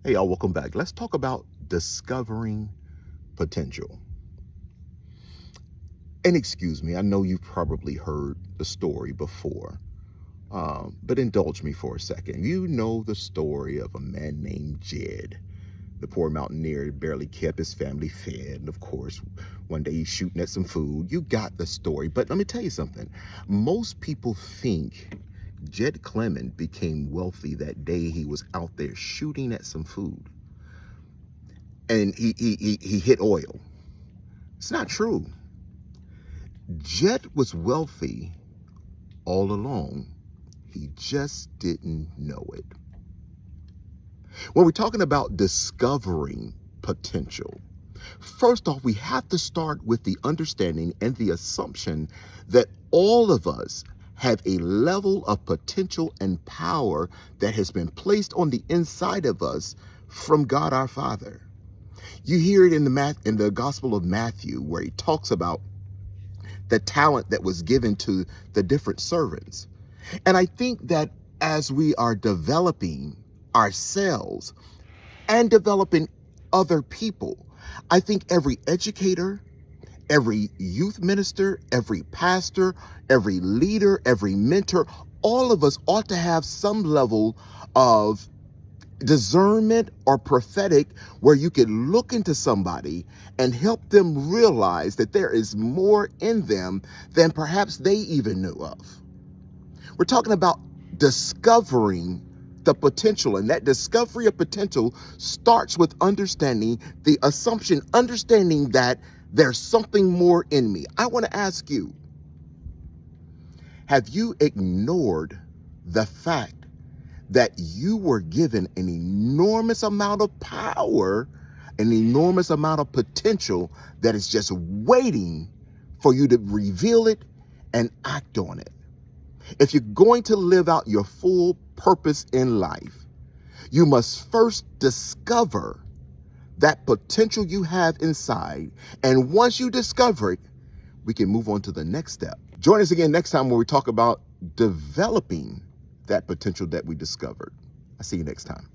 Hey, y'all, welcome back. Let's talk about discovering potential. And excuse me, I know you've probably heard the story before, but indulge me for a second. You know the story of a man named Jed. The poor mountaineer barely kept his family fed. And of course, one day he's shooting at some food. You got the story. But let me tell you something. Most people think Jed Clement became wealthy that day he was out there shooting at some food. And he hit oil. It's not true. Jet was wealthy all along. He just didn't know it. When we're talking about discovering potential, first off, we have to start with the understanding and the assumption that all of us have a level of potential and power that has been placed on the inside of us from God our Father. You hear it in the Gospel of Matthew, where he talks about the talent that was given to the different servants. And I think that as we are developing ourselves and developing other people, I think every educator, every youth minister, every pastor, every leader, every mentor, all of us ought to have some level of discernment or prophetic where you can look into somebody and help them realize that there is more in them than perhaps they even knew of. We're talking about discovering the potential, and that discovery of potential starts with understanding the assumption, understanding that there's something more in me. I want to ask you, have you ignored the fact that you were given an enormous amount of power, an enormous amount of potential that is just waiting for you to reveal it and act on it? If you're going to live out your full purpose in life, you must first discover that potential you have inside. And once you discover it, we can move on to the next step. Join us again next time when we talk about developing that potential that we discovered. I'll see you next time.